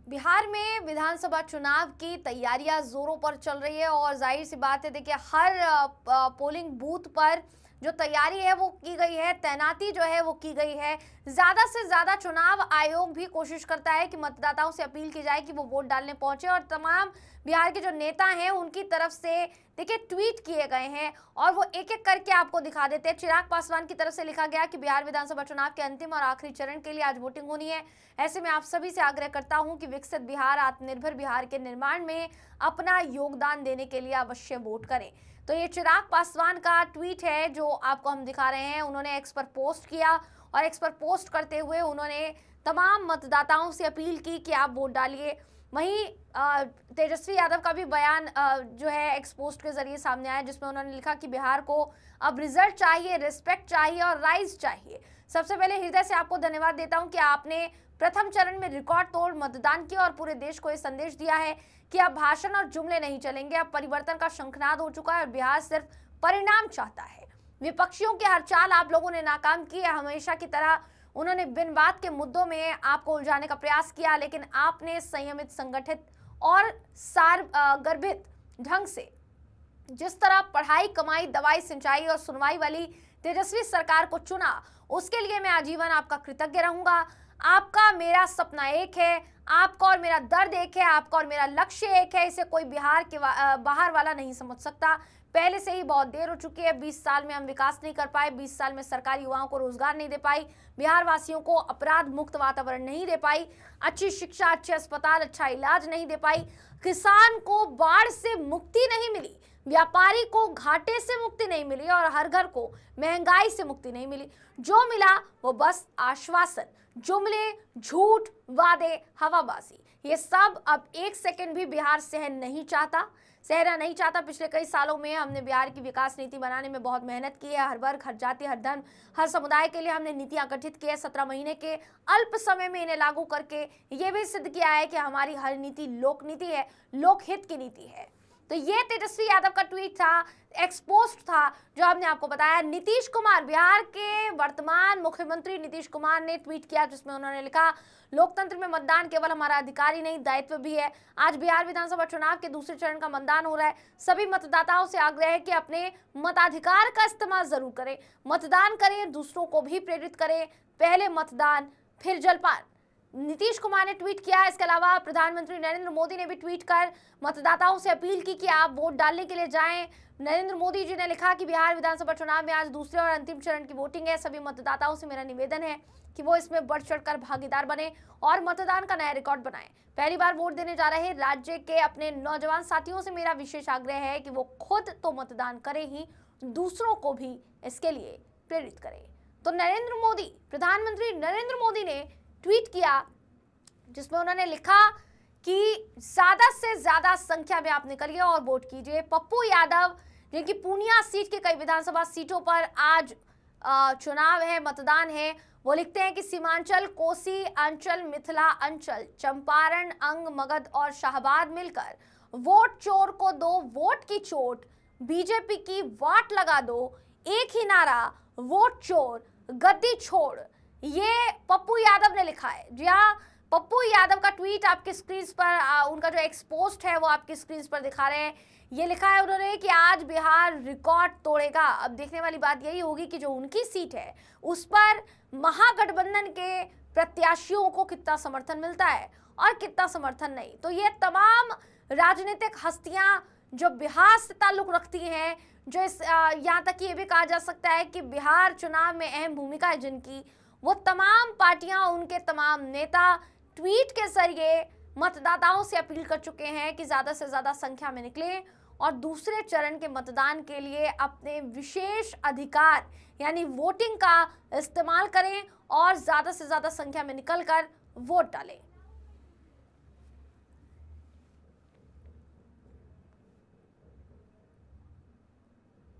बिहार में विधानसभा चुनाव की तैयारियां जोरों पर चल रही है और जाहिर सी बात है, देखिए हर पोलिंग बूथ पर जो तैयारी है वो की गई है, तैनाती जो है वो की गई है। ज्यादा से ज्यादा चुनाव आयोग भी कोशिश करता है कि मतदाताओं से अपील की जाए कि वो वोट डालने पहुंचे और तमाम बिहार के जो नेता हैं उनकी तरफ से देखिए ट्वीट किए गए हैं और वो एक एक करके आपको दिखा देते हैं। चिराग पासवान की तरफ से लिखा गया कि बिहार विधानसभा चुनाव के अंतिम और आखिरी चरण के लिए आज वोटिंग होनी है। ऐसे में आप सभी से आग्रह करता हूं कि विकसित बिहार, आत्मनिर्भर बिहार के निर्माण में अपना योगदान देने के लिए अवश्य वोट करें। तो ये चिराग पासवान का ट्वीट है जो आपको हम दिखा रहे हैं। उन्होंने एक्स पर पोस्ट किया और एक्स पर पोस्ट करते हुए उन्होंने तमाम मतदाताओं से अपील की कि आप वोट डालिए। वहीं तेजस्वी यादव का भी बयान जो है एक्स पोस्ट के जरिए सामने आया, जिसमें उन्होंने लिखा कि बिहार को अब रिजल्ट चाहिए, रिस्पेक्ट चाहिए और राइज चाहिए। सबसे पहले हृदय से आपको धन्यवाद देता हूं कि आपने प्रथम चरण में रिकॉर्ड तोड़ मतदान किया और पूरे देश को यह संदेश दिया है कि अब भाषण और जुमले नहीं चलेंगे। अब परिवर्तन का शंखनाद हो चुका है और बिहार सिर्फ परिणाम चाहता है। विपक्षियों की हर चाल आप लोगों ने नाकाम की है। हमेशा की तरह उन्होंने बिन बात के मुद्दों में आपको उलझाने का प्रयास किया, लेकिन आपने संयमित, संगठित और गर्भित ढंग से जिस तरह पढ़ाई, कमाई, दवाई, सिंचाई और सुनवाई वाली तेजस्वी सरकार को चुना, उसके लिए मैं आजीवन आपका कृतज्ञ रहूंगा। आपका मेरा सपना एक है, आपका और मेरा दर्द एक है, आपका और मेरा लक्ष्य एक है। इसे कोई बिहार के बाहर वाला नहीं समझ सकता। पहले से ही बहुत देर हो चुकी है। 20 साल में हम विकास नहीं कर पाए, 20 साल में सरकार युवाओं को रोजगार नहीं दे पाई, बिहार वासियों को अपराध मुक्त वातावरण नहीं दे पाई, अच्छी शिक्षा, अच्छे अस्पताल, अच्छा इलाज नहीं दे पाई, किसान को बाढ़ से मुक्ति नहीं मिली, व्यापारी को घाटे से मुक्ति नहीं मिली और हर घर को महंगाई से मुक्ति नहीं मिली। जो मिला वो बस आश्वासन, जुमले, झूठ, वादे, हवाबाजी। ये सब अब एक सेकंड भी बिहार सहना नहीं चाहता। पिछले कई सालों में हमने बिहार की विकास नीति बनाने में बहुत मेहनत की है। हर वर्ग, हर जाति, हर धर्म, हर समुदाय के लिए हमने नीतियां गठित की है। 17 महीने के अल्प समय में इन्हें लागू करके ये भी सिद्ध किया है कि हमारी हर नीति लोक नीति है, लोकहित की नीति है। तो ये तेजस्वी यादव का ट्वीट था, एक्स पोस्ट था, जो हमने आपको बताया। नीतीश कुमार, बिहार के वर्तमान मुख्यमंत्री नीतीश कुमार ने ट्वीट किया, जिसमें उन्होंने लिखा, लोकतंत्र में मतदान केवल हमारा अधिकार ही नहीं, दायित्व भी है। आज बिहार विधानसभा चुनाव के दूसरे चरण का मतदान हो रहा है। सभी मतदाताओं से आग्रह है कि अपने मताधिकार का इस्तेमाल जरूर करें, मतदान करें, दूसरों को भी प्रेरित करें। पहले मतदान फिर जलपान, नीतीश कुमार ने ट्वीट किया। इसके अलावा प्रधानमंत्री नरेंद्र मोदी ने भी ट्वीट कर मतदाताओं से अपील की कि आप वोट डालने के लिए जाएं। नरेंद्र मोदी जी ने लिखा कि बिहार विधानसभा चुनाव में आज दूसरे और अंतिम चरण की वोटिंग है। सभी मतदाताओं से मेरा निवेदन है कि वो इसमें बढ़ चढ़कर भागीदार बने और मतदान का नया रिकॉर्ड बनाएं। पहली बार वोट देने जा रहे राज्य के अपने नौजवान साथियों से मेरा विशेष आग्रह है कि वो खुद तो मतदान करें ही, दूसरों को भी इसके लिए प्रेरित करें। तो प्रधानमंत्री नरेंद्र मोदी ने ट्वीट किया, जिसमें उन्होंने लिखा कि ज्यादा से ज्यादा संख्या में आप निकलिए और वोट कीजिए। पप्पू यादव, जिनकी पूर्णिया सीट के कई विधानसभा सीटों पर आज चुनाव है, मतदान है, वो लिखते हैं कि सीमांचल, कोसी अंचल, मिथिला अंचल, चंपारण, अंग, मगध और शाहबाद मिलकर वोट चोर को दो वोट की चोट, बीजेपी की वाट लगा दो, एक ही नारा, वोट चोर, गद्दी छोड़। ये पप्पू यादव ने लिखा है। जी हाँ, पप्पू यादव का ट्वीट आपकी स्क्रीन पर, उनका जो एक्स पोस्ट है वो आपकी स्क्रीन पर दिखा रहे हैं। ये लिखा है उन्होंने कि आज बिहार रिकॉर्ड तोड़ेगा। अब देखने वाली बात यही होगी कि जो उनकी सीट है उस पर महागठबंधन के प्रत्याशियों को कितना समर्थन मिलता है और कितना समर्थन नहीं। तो ये तमाम राजनीतिक हस्तियां जो बिहार से ताल्लुक रखती हैं, जो यहाँ तक ये भी कहा जा सकता है कि बिहार चुनाव में अहम भूमिका है जिनकी, वो तमाम पार्टियां, उनके तमाम नेता ट्वीट के जरिए मतदाताओं से अपील कर चुके हैं कि ज्यादा से ज्यादा संख्या में निकलें और दूसरे चरण के मतदान के लिए अपने विशेष अधिकार यानी वोटिंग का इस्तेमाल करें और ज्यादा से ज्यादा संख्या में निकलकर वोट डालें।